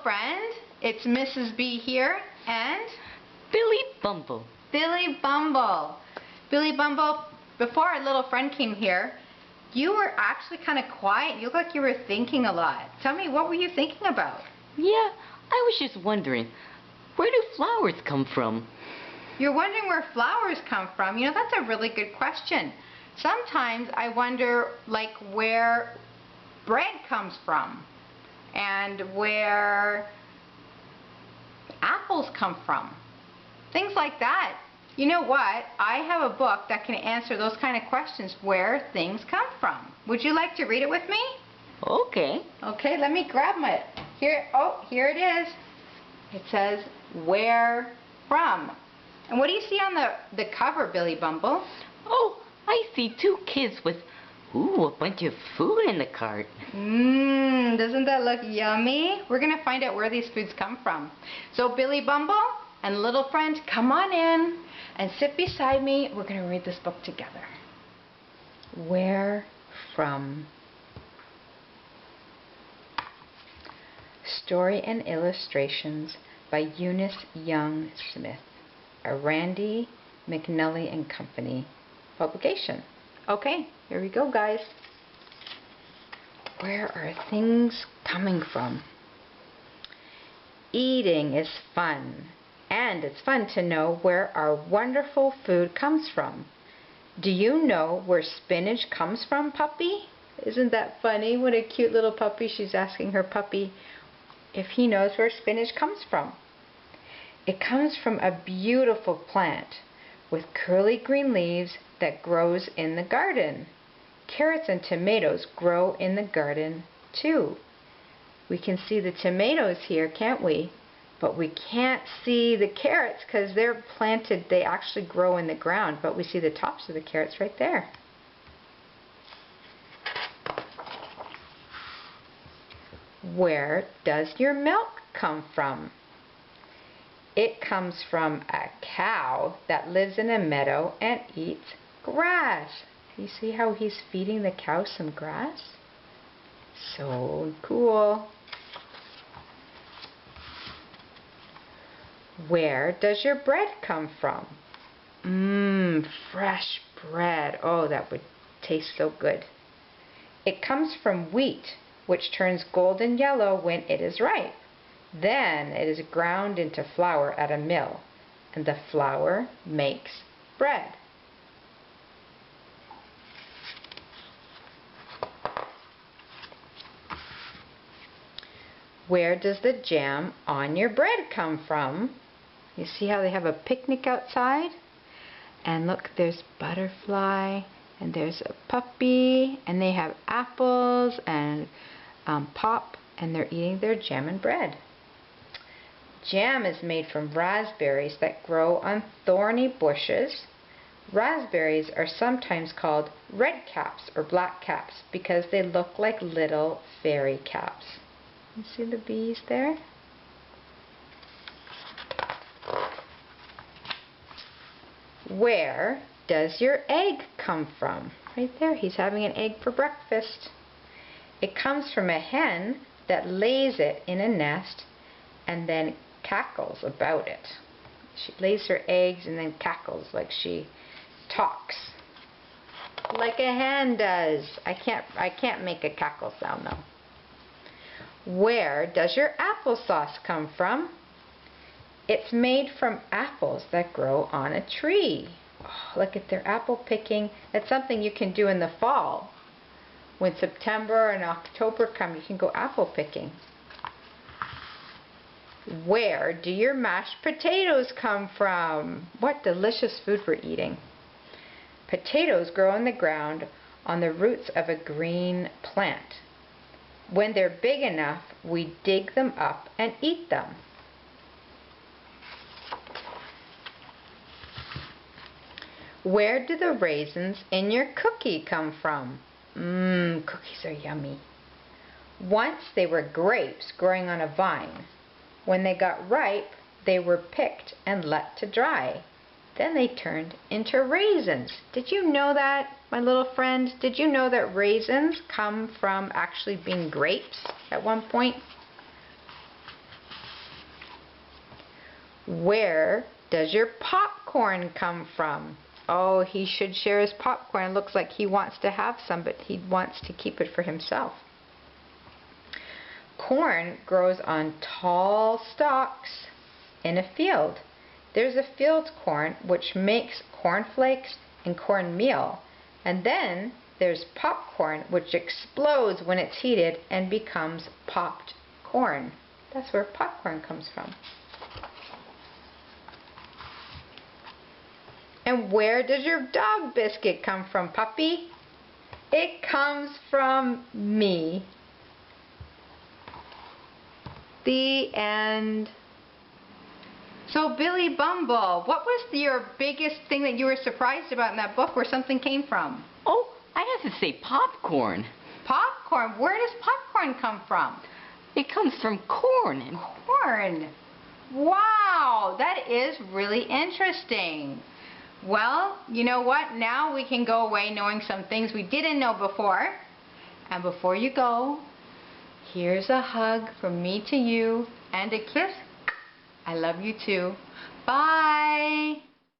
friend. It's Mrs. B here and Billy Bumble. Billy Bumble. Billy Bumble, before our little friend came here, you were actually kind of quiet. You look like you were thinking a lot. Tell me, what were you thinking about? Yeah, I was just wondering, where do flowers come from? You're wondering where flowers come from? You know, that's a really good question. Sometimes I wonder, like, where bread comes from and where apples come from. Things like that. You know what? I have a book that can answer those kind of questions, where things come from. Would you like to read it with me? Okay. Okay, let me grab my, here it is. It says, where from. And what do you see on the cover, Billy Bumble? Oh, I see two kids with, a bunch of food in the cart. Doesn't that look yummy? We're going to find out where these foods come from. So Billy Bumble and little friend, come on in and sit beside me. We're going to read this book together. Where from? Story and illustrations by Eunice Young Smith. A Randy McNally and Company publication. Okay, here we go, guys. Where are things coming from? Eating is fun, and it's fun to know where our wonderful food comes from. Do you know where spinach comes from, puppy? Isn't that funny? What a cute little puppy. She's asking her puppy if he knows where spinach comes from. It comes from a beautiful plant with curly green leaves that grows in the garden. Carrots and tomatoes grow in the garden too. We can see the tomatoes here, can't we? But we can't see the carrots because they're planted, they actually grow in the ground, but we see the tops of the carrots right there. Where does your milk come from? It comes from a cow that lives in a meadow and eats grass. You see how he's feeding the cow some grass? So cool. Where does your bread come from? Fresh bread. Oh, that would taste so good. It comes from wheat, which turns golden yellow when it is ripe. Then it is ground into flour at a mill, and the flour makes bread. Where does the jam on your bread come from? You see how they have a picnic outside? And look, there's butterfly, and there's a puppy, and they have apples and pop, and they're eating their jam and bread. Jam is made from raspberries that grow on thorny bushes. Raspberries are sometimes called red caps or black caps because they look like little fairy caps. You see the bees there? Where does your egg come from? Right there, he's having an egg for breakfast. It comes from a hen that lays it in a nest and then cackles about it. She lays her eggs and then cackles like she talks. Like a hen does. I can't make a cackle sound though. Where does your applesauce come from? It's made from apples that grow on a tree. Oh, look at their apple picking. That's something you can do in the fall. When September and October come, you can go apple picking. Where do your mashed potatoes come from? What delicious food we're eating. Potatoes grow in the ground on the roots of a green plant. When they're big enough, we dig them up and eat them. Where do the raisins in your cookie come from? Cookies are yummy. Once they were grapes growing on a vine. When they got ripe, they were picked and let to dry. Then they turned into raisins. Did you know that, my little friend? Did you know that raisins come from actually being grapes at one point? Where does your popcorn come from? Oh, he should share his popcorn. It looks like he wants to have some, but he wants to keep it for himself. Corn grows on tall stalks in a field. There's a field corn which makes cornflakes and cornmeal. And then there's popcorn which explodes when it's heated and becomes popped corn. That's where popcorn comes from. And where does your dog biscuit come from, puppy? It comes from me. The end. So Billy Bumble, what was your biggest thing that you were surprised about in that book where something came from? Oh, I have to say popcorn. Popcorn? Where does popcorn come from? It comes from corn. Corn. Wow, that is really interesting. Well, you know what? Now we can go away knowing some things we didn't know before. And before you go, here's a hug from me to you and a kiss. I love you too. Bye.